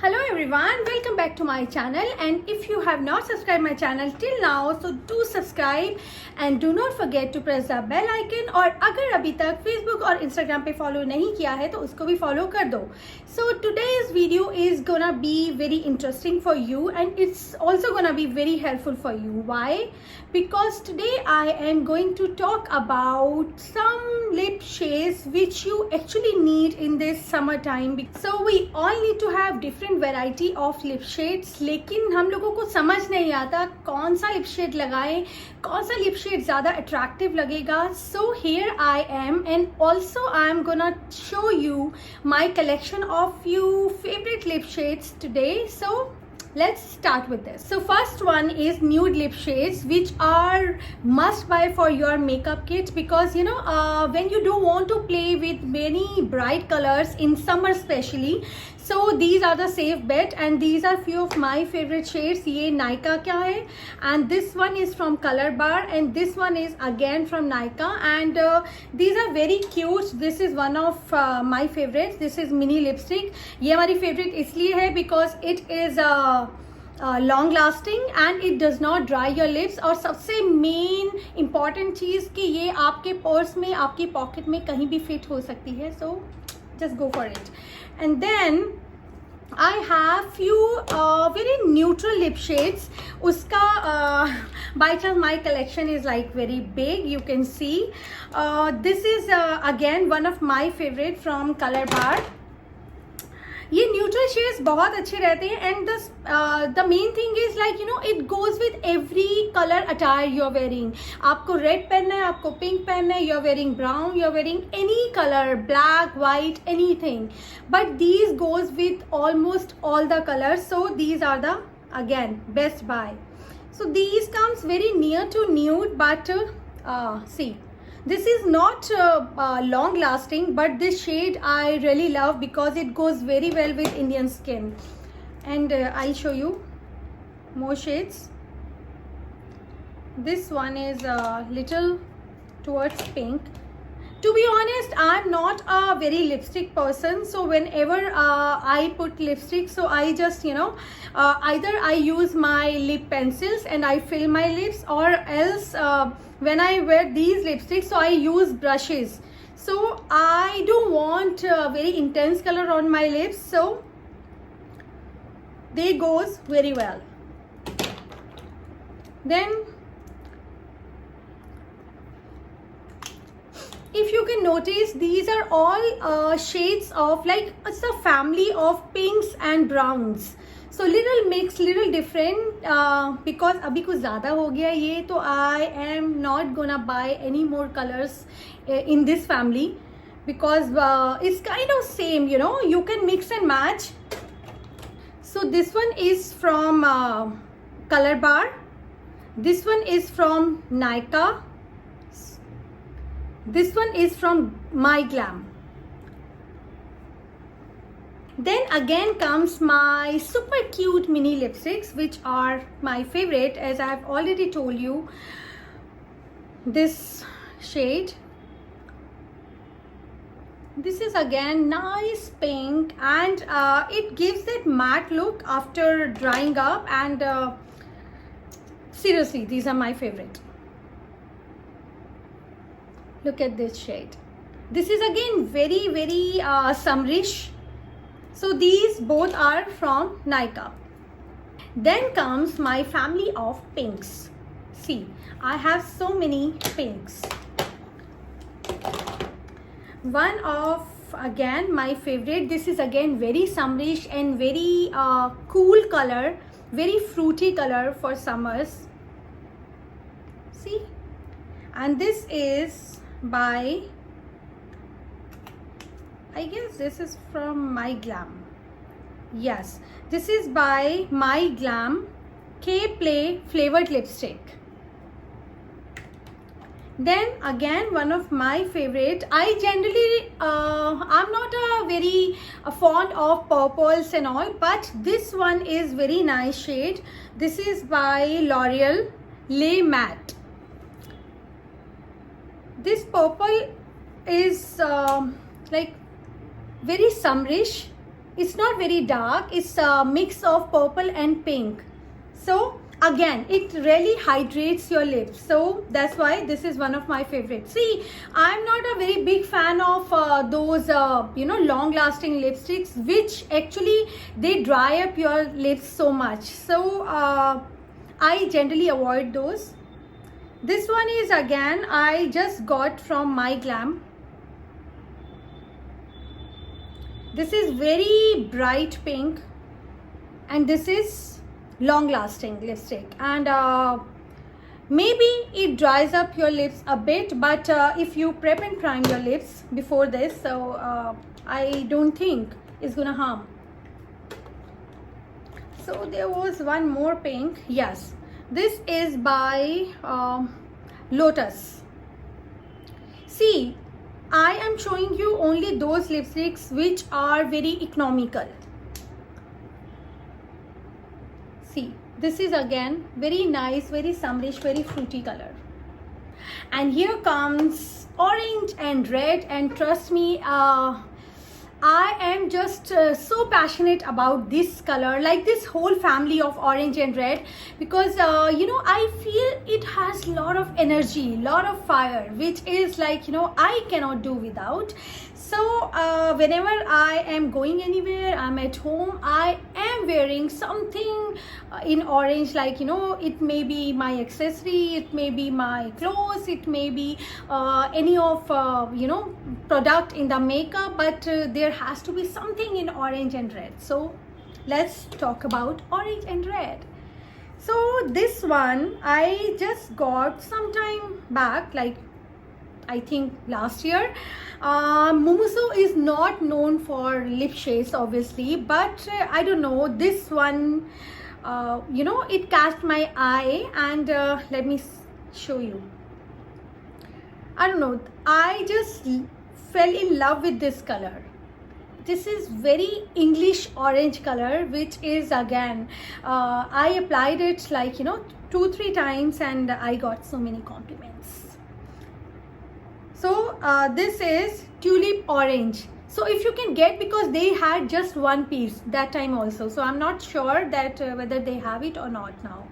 Hello everyone, welcome back to my channel, and if you have not subscribed my channel till now, so do subscribe and do not forget to press the bell icon. और अगर अभी तक Facebook और Instagram पे follow नहीं किया है तो उसको भी फॉलो कर दो. So today's video is gonna be very interesting for you and it's also gonna be very helpful for you. Why? Because today I am going to talk about some lip shades which you actually need in this summer time. So we all need to have different variety of lip shades, लेकिन हम लोगों को समझ नहीं आता कौन सा lip shade लगाएं, कौन सा लिप शेड ज़्यादा अट्रैक्टिव लगेगा. So here I am, and also I am gonna show you my collection of few favorite lip shades today. So let's start with this. So first one is nude lip shades, which are must buy for your makeup kit, because you know when you don't want to play with many bright colors in summer especially, so these are the safe bet, and these are few of my favorite shades. ये Nykaa क्या है, and this one is from Color Bar, and this one is again from Nykaa, and these are very cute. This is one of my favorites. This is mini lipstick. ये हमारी favorite इसलिए है because it is long lasting and it does not dry your lips. और सबसे main important चीज़ कि ये आपके purse में, आपकी पॉकेट में कहीं भी फिट हो सकती है. So just go for it. And then I have few very neutral lip shades. उसका by chance my collection is like very big. You can see this is again one of my favorite from Color Bar. ये neutral shades बहुत अच्छे रहते हैं, and the main thing is like you know it goes with every colour attire you are wearing. आपको red पहनना है, आपको pink पहनना है, you are wearing brown, you are wearing any colour, black, white, anything, but these goes with almost all the colours. So these are the again best buy. So these comes very near to nude, but see, this is not long lasting, but this shade I really love because it goes very well with Indian skin. And I'll show you more shades. This one is a little towards pink. To be honest, I'm not a very lipstick person, so whenever I put lipstick, so I just either I use my lip pencils and I fill my lips, or else when I wear these lipsticks, so I use brushes. So I don't want very intense color on my lips, so they goes very well. Then if you can notice, these are all shades of, like, it's a family of pinks and browns. So little mix, little different, because अभी कुछ ज़्यादा हो गया ये, तो I am not gonna buy any more colors in this family, because it's kind of same, you know, you can mix and match. So this one is from Color Bar. This one is from Nykaa. This one is from My Glam. Then again comes my super cute mini lipsticks, which are my favorite, as I have already told you. This shade. This is again nice pink, and it gives that matte look after drying up, and seriously, these are my favorite. Look at this shade. This is again very summerish. So these both are from Nykaa. Then comes my family of pinks. See, I have so many pinks. One of again my favorite. This is again very summerish and very cool color, very fruity color for summers. See, and this is by, I guess this is from My Glam. Yes, this is by My Glam K Play flavored lipstick. Then again one of my favorite. I generally I'm not a very fond of purples and all, but this one is very nice shade. This is by L'Oreal Le Matte. This purple is like very summerish, it's not very dark, it's a mix of purple and pink. So again, it really hydrates your lips, so that's why this is one of my favorites. See, I'm not a very big fan of those long lasting lipsticks which actually they dry up your lips so much, so I generally avoid those. This one is again I just got from My Glam. This is very bright pink and this is long lasting lipstick, and maybe it dries up your lips a bit, but if you prep and prime your lips before this, so I don't think it's gonna harm. So there was one more pink. Yes, this is by Lotus. See, I am showing you only those lipsticks which are very economical. See, this is again very nice, very summerish, very fruity color. And here comes orange and red, and trust me, I am just so passionate about this color, like this whole family of orange and red, because I feel it has a lot of energy, lot of fire, which is like I cannot do without. So whenever I am going anywhere, I'm at home, I am wearing something in orange, like it may be my accessory, it may be my clothes, it may be any of product in the makeup, but there has to be something in orange and red. So let's talk about orange and red. So this one I just got some time back, like I think last year. Mumuso is not known for lip shades obviously, but I don't know, this one it caught my eye, and let me show you. I don't know, I just fell in love with this color. This is very English orange color, which is again I applied it like 2-3 times and I got so many compliments. So this is tulip orange. So if you can get, because they had just one piece that time also, so I'm not sure that whether they have it or not now.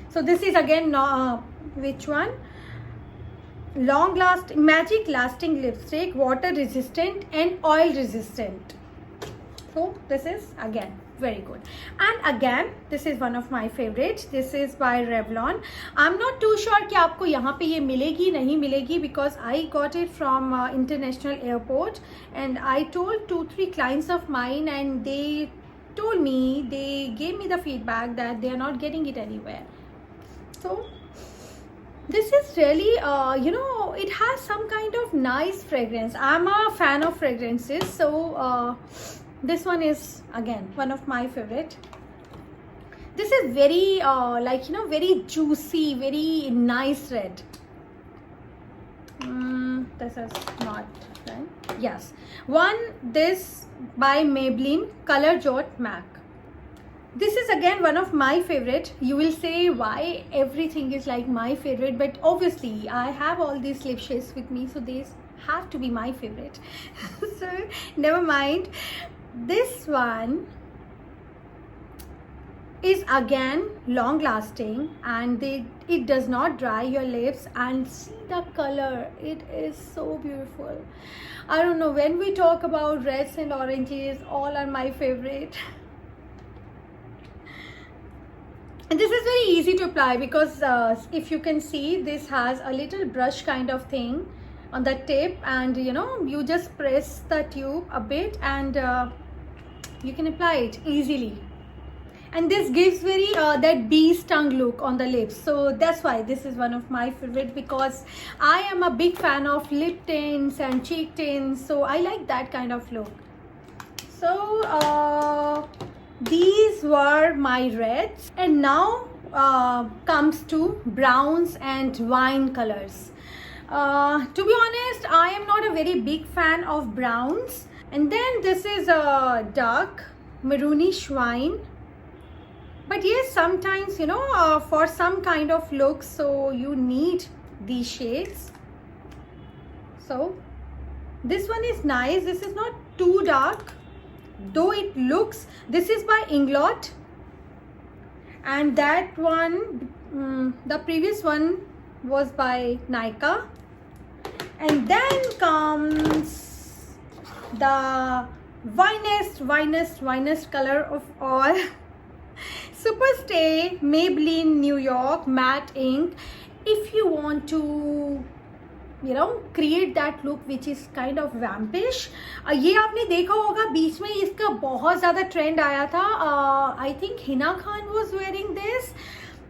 So this is again which one? Long lasting, magic lasting lipstick, water resistant and oil resistant. So this is again very good. And again, this is one of my favorites. This is by Revlon. I'm not too sure कि आपको यहाँ पे ये मिलेगी नहीं मिलेगी, because I got it from international airport, and I told 2-3 clients of mine, and they told me, they gave me the feedback that they are not getting it anywhere. So this is really it has some kind of nice fragrance. I'm a fan of fragrances, so this one is again one of my favorite. This is very very juicy, very nice red. This is not right. Yes, this by Maybelline Color Jot Mac. This is again one of my favorite. You will say why everything is like my favorite, but obviously I have all these lip shades with me, so these have to be my favorite. So never mind. This one is again long lasting, and it does not dry your lips, and see the color, it is so beautiful. I don't know, when we talk about reds and oranges, all are my favorite. And this is very easy to apply, because if you can see, this has a little brush kind of thing on the tip, and you just press the tube a bit, and you can apply it easily. And this gives very that bee stung look on the lips, so that's why this is one of my favorite, because I am a big fan of lip tints and cheek tints, so I like that kind of look. So these were my reds, and now comes to browns and wine colors. To be honest, I am not a very big fan of browns. And then this is a dark maroonish wine. But yes, sometimes for some kind of look, so you need these shades. So this one is nice. This is not too dark. though it looks, this is by Inglot, and that one, the previous one was by Nykaa. And then comes the vinest color of all, Superstay Maybelline New York Matte Ink. If you want to create that look which is kind of vampish, ये आपने देखा होगा बीच में इसका बहुत ज़्यादा trend आया था. I think Hina Khan was wearing this,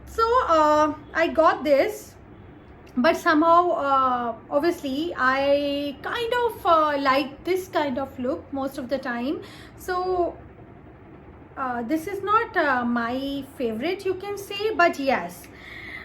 so I got this. But somehow, obviously, I kind of like this kind of look most of the time. So this is not my favorite, you can say, but yes,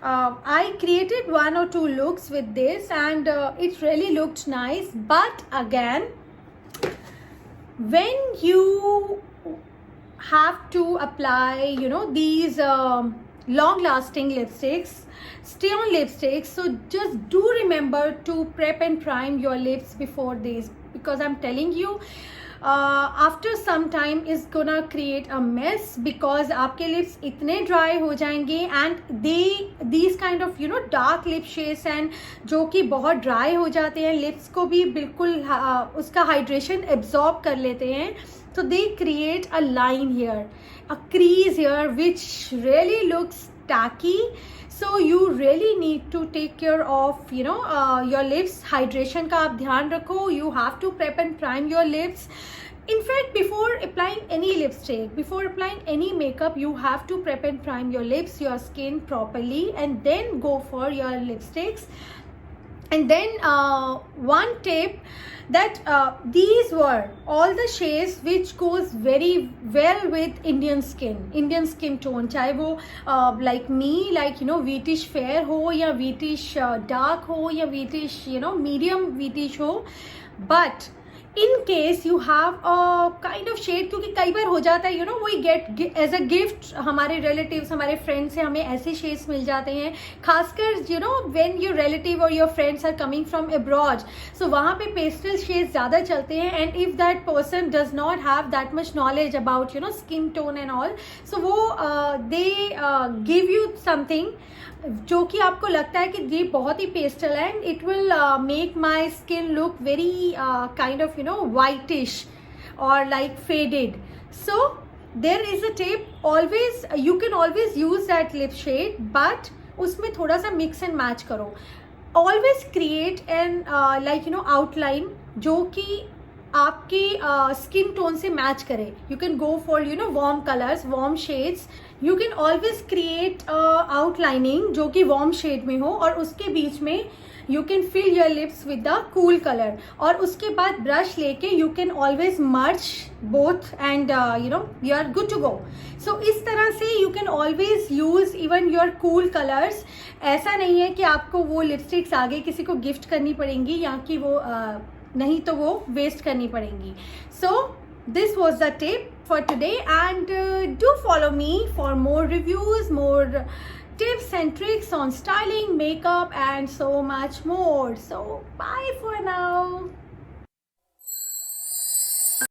I created 1 or 2 looks with this, and it really looked nice. But again, when you have to apply, these long lasting lipsticks, stay on lipsticks, so just do remember to prep and prime your lips before this, because I'm telling you, after some time is gonna create a mess, because आपके lips इतने dry हो जाएंगे, and these kind of dark lip shades and जो कि बहुत dry हो जाते हैं, lips को भी बिल्कुल उसका hydration absorb कर लेते हैं, so they create a line here, a crease here, which really looks tacky. So you really need to take care of your lips. Hydration का आप ध्यान रखो. You have to prep and prime your lips. In fact, before applying any lipstick, before applying any makeup, you have to prep and prime your lips, your skin properly, and then go for your lipsticks. And then one tip, that these were all the shades which goes very well with Indian skin tone, चाहे वो like me, like wheatish fair हो या wheatish dark हो या wheatish medium wheatish हो. But in case you have a kind of shade, क्योंकि कई बार हो जाता है we get as a gift, हमारे relatives, हमारे friends से हमें ऐसे shades मिल जाते हैं, खासकर when your relative or your friends are coming from abroad, so वहाँ पे pastel shades ज़्यादा चलते हैं, and if that person does not have that much knowledge about skin tone and all, so वो they give you something जो कि आपको लगता है कि ये बहुत ही पेस्टल है, and it will make my skin look very kind of whitish or like faded. So there is a tip, always you can always use that lip shade, but उसमें थोड़ा सा mix and match करो. Always create an like outline जो कि आपकी skin tone से match करे. You can go for warm colours, warm shades. You can always create outlining जो कि वार्म शेड में हो, और उसके बीच में you can fill your lips with the cool colour, और उसके बाद ब्रश लेके you can always merge both, and you are good to go. So इस तरह से you can always use even your cool colours. ऐसा नहीं है कि आपको वो लिपस्टिक्स आगे किसी को गिफ्ट करनी पड़ेंगी या कि वो नहीं तो वो वेस्ट करनी पड़ेंगी. So this was the tip for today, and do follow me for more reviews, more tips and tricks on styling, makeup and so much more. So bye for now.